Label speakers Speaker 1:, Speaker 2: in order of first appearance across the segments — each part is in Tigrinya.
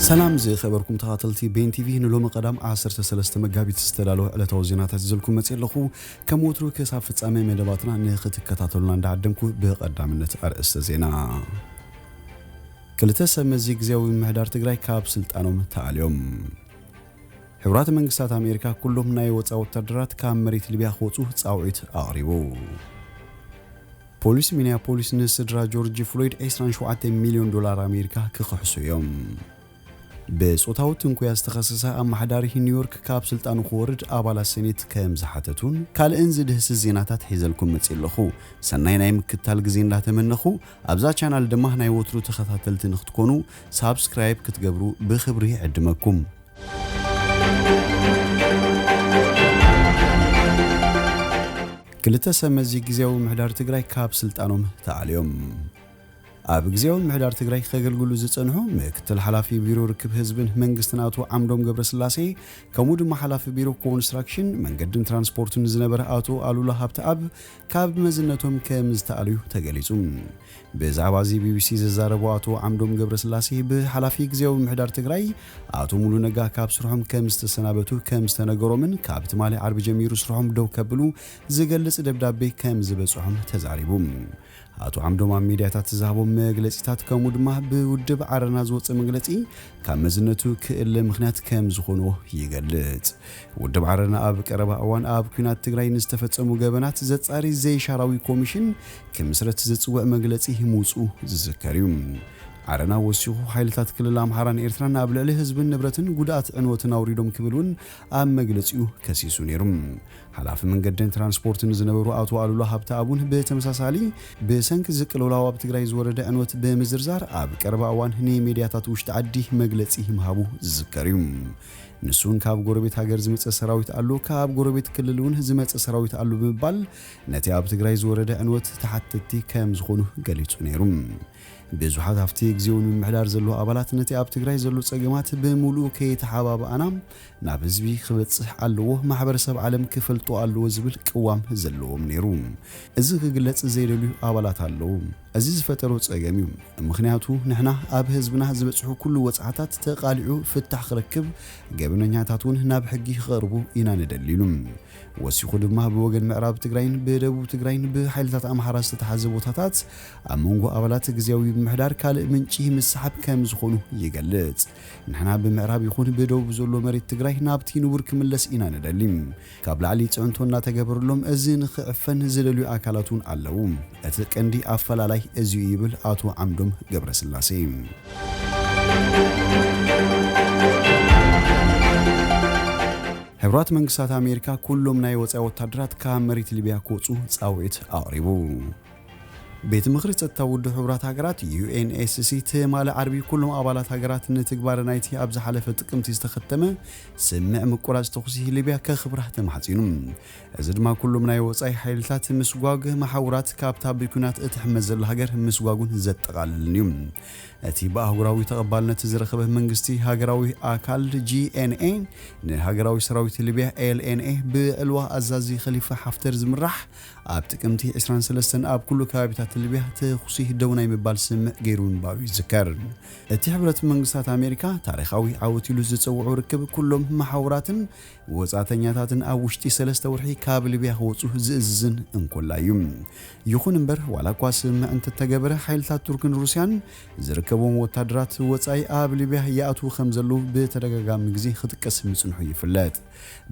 Speaker 1: سلام زي خبركم تخاطلتي بين تي في نلوم قدام 13 مغابيت استدالو علتاو زيناتات زلكم مصيلخو كموترو كساب فصامي مدباتنا نختكتاتلنا እንዳعدمكو بقدامነት ارئست زينا كلتا سمزي غزياوي محدار تግራይ ካብ ስልጣኖም ተዓልዮም ሕብራት መንግስታት አሜሪካ ኩሎም ናይ ወጻው ወታደራት ካብ መሬት ሊቢያ ኾጹ ጻውዒት አቅሪቡ ፖሊስ ሚኒያፖሊስ ንስድራ ጆርጅ ፍሎይድ 27 ሚሊዮን ዶላር አሜሪካ ክኽሕሱዮም በጾታው ትንኩያ ዝተኸሰሰ አማሕዳሪ ኒውዮርክ ካብ ስልጣኑ ኾርድ አባላት ሴኔት ከምዝሓተቱን ካልእን ዝድህስ ዜናታት ሒዘልኩም መጽለኹ ሰናይ ናይ ምክታል ግዜ እንዳተመነኹ አብዛ ቻናል ድማ ናይ ወትሩ ተኸታተልቲ ንኽትኮኑ ሳብስክራይብ ክትገብሩ ብኽብሪ ዕድመኩም ክልተ ሰመዚ ግዚያዊ ምሕዳር ትግራይ ካብ ስልጣኖም ተዓልዮም ኣብ ግዚያዊ ምሕዳር ትግራይ ከገልግሉ ዝጸንሑ ምክትል ሓላፊ ቢሮ ርክብ ህዝብን መንግስትን አቶ ዓምዶም ገብረስላሴ ከምኡ ድማ ሓላፊ ቢሮ ኮንስትራክሽን መንገድን ትራንስፖርትን ዝነበረ አቶ አሉላ ሃብተአብ ካብ መዝነቶም ከም ዝተአልዩ ተገሊጹ በዛዕባ ዚ ቢቢሲ ዘዛረቡ አቶ ዓምዶም ገብረስላሴ በሓላፊ ግዚያዊ ምሕዳር ትግራይ አቶ ሙሉ ነጋ ካብ ስርሖም ከም ዝተሰናበቱ ከም ዝተነገሮምን ካብ ትማሊ ዓርቢ ጀሚሩ ስርሖም ደው ከብሉ ዝገልጽ ደብዳቤ ከም ዝበጽሖም ተዛሪቡ አቶ ዓምዶም ሚዲያታት ዝሃቦ መግለጺታት ከም ድማ በውድብ ዓረና ዝወጽ መግለጺ ካብ መዝነቱ ክእለ ምኽንያት ከም ዝኾኑ ይገልጽ ውድብ ዓረና ኣብ ቀረባ እዋን ኣብ ኩናት ትግራይ ንዝተፈጸሙ ገበናት ዘጻሪ ዘይሻራዊ ኮሚሽን ከምስረት ዝጽውዕ መግለጺ ይሙጹ ዝዝከር እዩ ዓረና ወሲኹ ኃይልታት ክልል አምሓራን ኤርትራን ኣብ ልዕሊ ህዝብን ንብረትን ጉዳት ዕንወትን አውሪዶም ክብሉን ኣብ መግለጺኡ ከሲሱ ነይሮም ሓላፊ መንገድን ትራንስፖርትን ዝነበሩ አቶ አሉላ ሃብተአቡን በተመሳሳሊ በሰንክ ዝቅልውላው ኣብ ትግራይ ዝወረደ ዕንወት በመዝርዛር ኣብ ቀረባ እዋን ንሚዲያታት ውሽጢ ዓዲ መግለጺ ይምሃቡ ዝዝከር እዩ ንሱን ካብ ጎረቤት ሀገር ዝመጸ ሰራዊት አሎ ካብ ጎረቤት ክልሉን ዝመጸ ሰራዊት አሎ በመባል ነቲ ኣብ ትግራይ ዝወረደ ዕንወት ተሓተቲ ከም ዝኾኑ ገሊጹ ነይሩ ብዙሓት afti ግዚያውን ምሕዳር ዘሎ አባላት ነቲ ኣብ ትግራይ ዘሎ ጸገማት በሙሉ ከይተሓባባአና ናብ ህዝቢ ክበጽሕ ኣለዎ ማሕበረሰብ ዓለም ክፈልጦ ኣለዎ ዝብል ቅዋም ዘለዎም ነይሩ እዚ ክግለጽ ዘይደልዩ አባላት ኣለዎ እዚ ዝፈጠሮ ጸገም እዩ ምኽንያቱ ንሕና ኣብ ህዝብና ዝበጽሑ ኩሉ ወጻዓታት ተቃሊዑ ፍታሕ ክረክብ ገበነኛታቱን ናብ ሕጊ ክቐርቡ ኢና ንደሊሉ ወሲኹ ድማ በወገን ምዕራብ ትግራይን በደቡብ ትግራይን በኃይልታት አምሓራ ዝተሓዘ ቦታታት ኣብ መንጎ አባላት ግዚያዊ ምሕዳር ካልእ ምንጪ ምስሓብ ከም ዝኾኑ ይገልጽ ንሕና ብምዕራብ ይኹን በደቡብ ዘሎ መሬት ትግራይ ናብቲ ንቡር ክምለስ ኢና ንደሊ ካብ ላዕሊ ጽዕንቶ እናተገበረሎም እዚ ንኽዕፈን ዝደልዩ አካላቱን ኣለዉ እቲ ቀንዲ ኣፈላላይ እዚ ይብል አቶ ዓምዶም ገብረስላሴ ሕብራት መንግስታት አሜሪካ ኩሎም ናይ ወጻኢ ወታደራት ካብ መሬት ሊቢያ ክወጹ ጻውዒት አቅሪቡ ቤት ምኽሪ ጸጥታ ውድብ ሕብራት ሃገራት UNSC ተማለ ዓርቢ ኩሎም አባላት ሃገራት ንትግባር ናይቲ ኣብ ዝሓለፈ ጥቅምቲ ዝተኸተመ ስምዕ ምቁራጽ ተኹሲ ሊቢያ ከኽብራህ ተማሕጺኑ እዚ ድማ ኩሎም ናይ ወጻኢ ኃይልታት ምስጓግ ማሕውራት ካብታ ብኩናት እትሕመዝ ዘላ ሃገር ምስጓጉን ዘጠቃልልን እዩ እቲ በአህጉራዊ ተቀባልነት ዝረኸበ መንግስቲ ሃገራዊ አካል GNA ንሃገራዊ ሰራዊት ሊቢያ LNA በዕልዋ አዛዚ ኸሊፋ ሓፍተር ዝምራሕ ኣብ ጥቅምቲ 23 ኣብ ኩሉ ከባቢታት ሊቢያ ተኹሲ ደውናይ ምባል ስምዕ ገይሩን ባሉ ይዝከር እቲ ሕብረት መንግስታት አሜሪካ ታሪኻዊ ዓወቲሉ ዝጽውዑ ርክብ ኩሎም ማሕውራትን ወጻተኛታትን ኣብ ውሽጢ 3 ወርሒ ካብ ሊቢያ ክወጹ ዝእዝዝን እንኮላዩ ይኹን እምበር ዋላ እኳ ስምዕ እንተተገበረ ኃይልታት ቱርክን ሩስያን ዝርከቦም ወታደራት ወጻኢ ኣብ ሊቢያ ይኣትዉ ከም ዘለዉ በተደጋጋሚ ግዜ ክትቀስ ምጽንሑ ይፍለጥ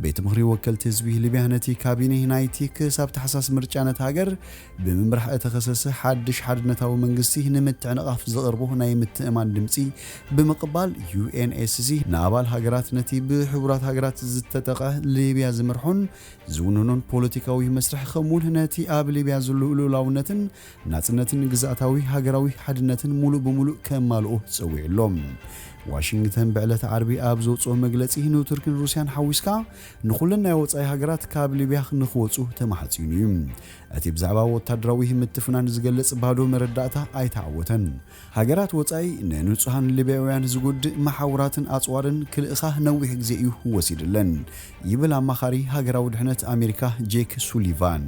Speaker 1: ቤት ምኽሪ ወከልቲ ህዝቢ ሊቢያ ነቲ ካቢኔ ናይቲ ክሳብ ተሓሳስ ምርጫ ነቲ ሃገር ብምምራሕ እተኸሰሰ ሓድሽ ሓድነታዊ መንግስቲ ንምትዕንቃፍ ዘቕርቦ ናይ ምትእማን ድምጺ ብምቕባል UNSC ንኣባል ሃገራት ነቲ ብሕቡራት ሃገራት ዝተጠቐ ሊቢያ ዝመርሖን ዝውንኖን ፖለቲካዊ መስርሕ ከምኡን ነቲ ኣብ ሊቢያ ዘሎ ሉዓላውነትን ናጽነትን ግዛእታዊ ሃገራዊ ሓድነትን ሙሉ በሙሉ ከማልኦ ጽውዕሎም ዋሽንግተን በዕለተ ዓርቢ ኣብ ዘውጽኦ መግለጺ ቱርክን ሩስያን ሓዊስካ ንኹለን ናይ ወጻኢ ሃገራት ካብ ሊቢያ ንኽወጹ ተማሕጺኑ እዩ እቲ ብዛዕባ ወታደራዊ ምትፍናን ዝገልጽ ባዶ መረዳእታ ኣይተዓወተን ሃገራት ወጻኢ ንንጹሃን ሊቢያውያን ዝጉድእ ማሕውራትን ኣጽዋርን ክልእኻ ነዊሕ ግዜ እዩ ወሲድለን ይብል ኣማኻሪ ሃገራዊ ድሕነት ኣሜሪካ ጄክ ሱሊቫን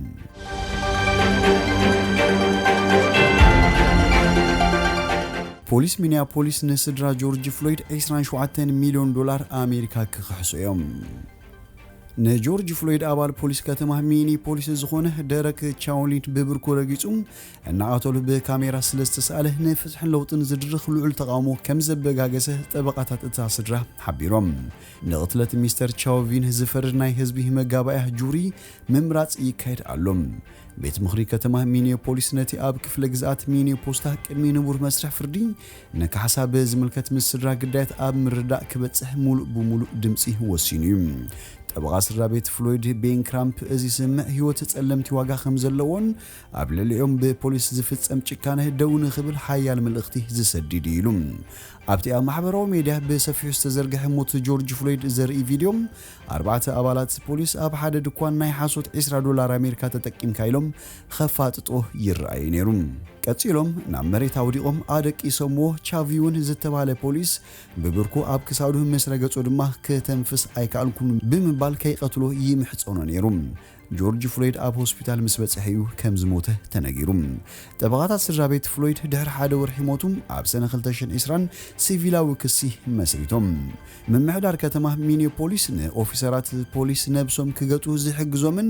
Speaker 1: ፖሊስ ሚኒያፖሊስ ንስድራ ጆርጅ ፍሎይድ 27 ሚሊዮን ዶላር ኣሜሪካ ክኽሕሶዮም ንጆርጅ ፍሎይድ ኣባል ፖሊስ ከተማ ሚኒያፖሊስ ዝኾነ ደረክ ቻውሊን ብብርኩ ረጊጹም እናኣተሉ ብካሜራ ስለዝተሳለ ንፍትሕ ለውጥን ዝድርኽ ልዑል ተቃውሞ ከም ዘበጋገሰ ጠበቃታት እታ ስድራ ሓቢሮም ንቕትለት ሚስተር ቻውቪን ዝፈርድ ናይ ህዝቢ መጋባእያ ጁሪ ምምራጽ ይካየድ ኣሎ ቤት ምኽሪ ከተማ ሚኒያፖሊስ ነቲ ኣብ ክፍለ ግዛት ሚኒያፖስታ ቅድሚ ንቡር መስርሕ ፍርዲ ንካሕሳ ብዝምልከት ምስ ስድራ ግዳያት ኣብ ምርዳእ ክበጽሕ ሙሉእ ብሙሉእ ድምፂ ወሲኑ እዩ ጠበቃ ስድራ ቤት ፍሎይድ ቤን ክራምፕ እዚ ስምዕ ህይወት ጸለምቲ ዋጋ ከም ዘለዎን ኣብ ልዕሊኦም ብፖሊስ ዝፍጸም ጭካነ ደው ንኽብል ሓያል መልእኽቲ ዝሰድድ ኢሉ ኣብቲ ኣብ ማሕበራዊ ሚድያ ብሰፊሑ ዝተዘርግሐ ሞት ጆርጅ ፍሎይድ ዘርኢ ቪድዮ ኣርባዕተ ኣባላት ፖሊስ ኣብ ሓደ ድኳን ናይ ሓሶት $20 ኣሜሪካ ተጠቂምካ ኢሎም ከፋጥጦ ይረኣዩ ነይሩ ቀፂሎም ናብ መሬት ኣውዲቖም ኣደቂሶምዎ ቻቪውን ዝተባለ ፖሊስ ብብርኩ ኣብ ክሳዱ ምስ ረገጹ ድማ ከተንፍስ ኣይከኣልኩም ብምባል ከይቀትሎ ይምሕጾኖ ነይሩ ጆርጅ ፍሎይድ ኣብ ሆስፒታል ምስ በጽሐዩ ከም ዝሞተ ተነጊሩ ጠበቃታት ስድራ ቤት ፍሎይድ ድሕሪ ሓደ ወርሒ ሞቱ ኣብ ሰነ 2020 ሲቪላዊ ክሲ መስሪቶም ምምሕዳር ከተማ ሚኒያፖሊስ ንኦፊሰራት ፖሊስ ነብሶም ክገጡ ዝሕግዞምን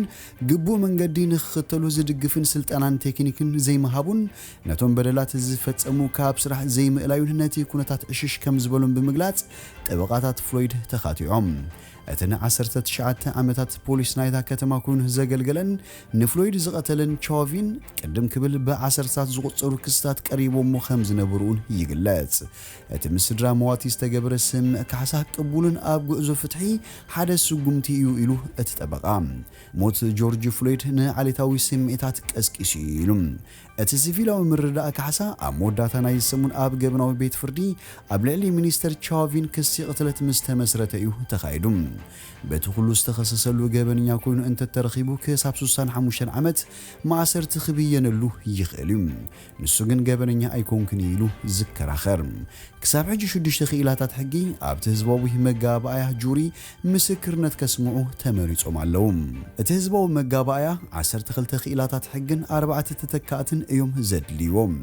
Speaker 1: ግቡእ መንገዲ ንኽኽተሉ ዝድግፍን ስልጠናን ቴክኒክን ዘይመሃቡን ነቶም በደላት ዝፈጸሙ ካብ ስራሕ ዘይምእላዩን ነቲ ኩነታት ዕሽሽ ከም ዝበሉን ብምግላጽ ጠበቃታት ፍሎይድ ተኻቲዖም እተን 19 ዓመታት ፖሊስ ናይታ ከተማ ኮይኑ ዘገልገለን ንፍሎይድ ዝቐተለን ቻውቪን ቅድም ክብል በ10 ዝቆጸሩ ክስታት ቀሪቦም ከም ዝነበሩን ይግለጽ እቲ ምስድራ መዋቲ ዝተገብረ ስምዕ ካሕሳ ቅቡልን ኣብ ጉዕዞ ፍትሒ ሓደ ስጉምቲ እዩ ኢሉ እቲ ጠበቃ ሞት ጆርጅ ፍሎይድ ንዓሌታዊ ስምዒታት ቀስቂሱ ኢሉ እቲ ሲቪላዊ ምርዳእ ካሕሳ ኣብ መወዳእታ ናይ ሰሙን ኣብ ገብናዊ ቤት ፍርዲ ኣብ ልዕሊ ሚኒስተር ቻውቪን ክሲ ቅትለት ምስ ተመስረተ እዩ ተኻይዱ በቲ ኩሉ ዝተኸሰሰሉ ገበንኛ ኮይኑ እንተተረኺቡ ክሳብ 65 ዓመት ማእሰርቲ ክብየነሉ ይኽእል እዩ ንሱ ግን ገበንኛ ኣይኮንክን ኢሉ ዝከራኸር ክሳብ ሕጂ 6 ክኢላታት ሕጊ ኣብቲ ህዝባዊ መጋባእያ ጁሪ ምስክርነት ከስምዑ ተመሪጾም ኣለዉ እቲ ህዝባዊ መጋባእያ 12 ክኢላታት ሕግን 4 ተተካእትን እዮም ዘድልይዎም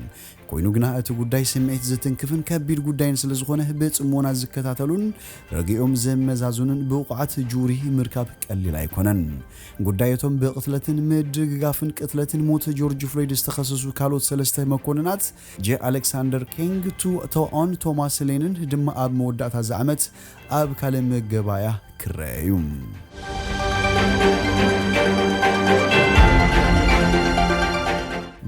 Speaker 1: ኮይኑ ግና እቲ ጉዳይ ስምዒት ዝትንክፍን ከቢድ ጉዳይን ስለ ዝኾነ ብጽሞና ዝከታተሉን ረጊኦም ዘመዛዙንን ብውቕዓት ጁሪ ምርካብ ቀሊል ኣይኮነን ጉዳያቶም ብቅትለትን ምድግጋፍን ቅትለትን ሞት ጆርጅ ፍሎይድ ዝተኸሰሱ ካልኦት ሰለስተ መኮንናት ጄ አሌክሳንደር ኪንግ ቶኦን ቶማስ ሌንን ድማ ኣብ መወዳእታ ዝዓመት ኣብ ካለ መገባያ ክረአዩ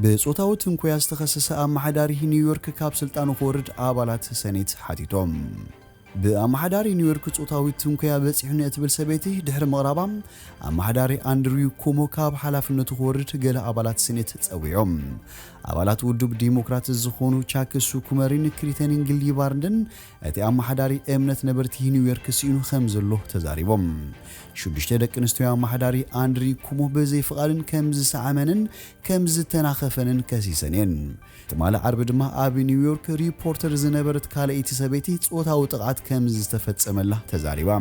Speaker 1: በጾታው ትንኮያ ዝተኸሰሰ ኣማሕዳሪ ኒውዮርክ ካብ ስልጣኑ ክወርድ ኣባላት ሰኔት ሓቲቶም በኣማሕዳሪ ኒውዮርክ ጾታዊ ትንኮያ በጽሕነ እትብል ሰበይቲ ድሕሪ ምቕራባ ኣማሕዳሪ አንድሪው ኩሞ ካብ ሓላፍነቱ ክወርድ ገለ ኣባላት ሰኔት ጸዊዖም ኣባላት ውድብ ዲሞክራት ዝኾኑ ቻክ ሹኩመሪን ክሪተንን ግሊባርድን እቲ ኣማሕዳሪ እምነት ነበርቲ ኒውዮርክ ሲኑ ከም ዘሎ ተዛሪቦም ሽዱሽተ ደቂ ኣንስትዮ ኣማሕዳሪ አንድሪ ኩሞ በዘይ ፍቓድን ከም ዝሰዓመንን ከም ዝተናኸፈንን ከሲሰንን ትማለ ዓርብ ድማ ኣብ ኒውዮርክ ሪፖርተር ዝነበረት ካልአይቲ ሰበይቲ ጾታዊ ጥቃት ከም ዝተፈጸመላ ተዛሪባ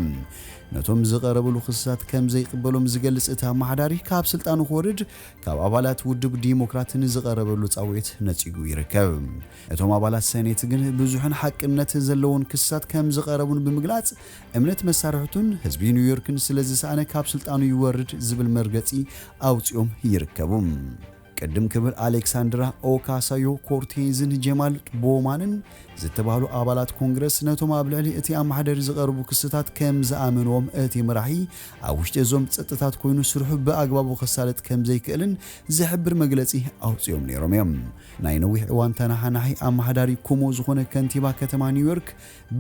Speaker 1: ነቶም ዝቐረበሉ ክስታት ከም ዘይቅበሎም ዝገልጽ እቲ ኣማሕዳሪ ካብ ስልጣኑ ክወርድ ካብ ኣባላት ውድብ ዲሞክራትን ዝቐረበሉ ጻውዒት ነጺጉ ይርከብ እቶም ኣባላት ሰኔት ግን ብዙሕን ሓቅነት ዘለዎን ክስታት ከም ዝቐረቡን ብምግላጽ እምነት መሳርሕቱን ህዝቢ ኒውዮርክን ስለዝሰኣነ ካብ ስልጣኑ ይወርድ ዝብል መርገጺ ኣውጽኦም ይርከቡ ቅድም ክብል አሌክሳንድራ ኦካሳዮ ኮርቴዝን ጀማል ቦማንን ዝተባህሉ ኣባላት ኮንግረስ ነቶም ኣብ ልዕሊ እቲ ኣማሕዳሪ ዝቐርቡ ክስታት ከም ዝኣመንዎም እቲ መራሒ ኣብ ውሽጢ እዞም ጸጥታት ኮይኑ ስርሑ ብኣግባቡ ክሳለጥ ከም ዘይክእልን ዝሕብር መግለጺ ኣውጽኦም ነይሮም እዮም ናይ ነዊሕ እዋን ተናሓናሒ ኣማሕዳሪ ኩሞ ዝኾነ ከንቲባ ከተማ ኒውዮርክ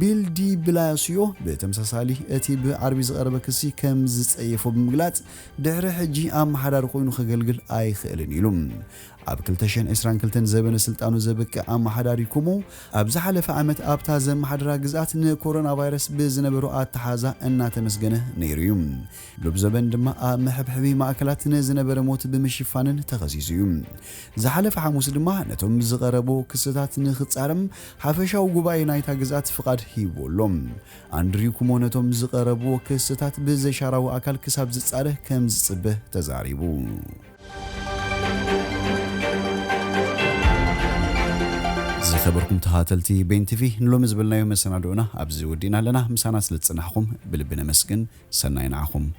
Speaker 1: ቢል ዲ ብላሲዮ ብተመሳሳሊ እቲ ብዓርቢ ዝቐረበ ክሲ ከም ዝጸየፎ ብምግላጽ ድሕሪ ሕጂ ኣማሕዳሪ ኮይኑ ክገልግል ኣይኽእልን ኢሉ ኣብ 2022 ዘበነ ስልጣኑ ዘበቀ ኣማሕዳሪ ኩሞ ኣብ ዝሓለፈ ዓመት ኣብታ ዘመሓደራ ግዝኣት ንኮሮና ቫይረስ ብዝነበሩ ኣተሓዛ እናተመስገነ ነይሩ እዩ ሎብ ዘበን ድማ ኣብ መሕብሕቢ ማእከላት ንዝነበረ ሞት ብምሽፋንን ተኸሲሱ እዩ ዝሓለፈ ሐሙስ ድማ ነቶም ዝቐረቡ ክስታት ንኽጻረም ሓፈሻዊ ጉባኤ ናይታ ግዝኣት ፍቓድ ሂቦሎም አንድሪ ኩሞ ነቶም ዝቐረቡ ክስታት ብዘይሻራዊ ኣካል ክሳብ ዝጻረህ ከም ዝጽበ ተዛሪቡ خبركم تهاتلتي بين تيفي نلوم زبلنا يوم السنة دونا أبزي ودينا لنا مسانا سلتصنحكم بلبنا مسكن سنين عخم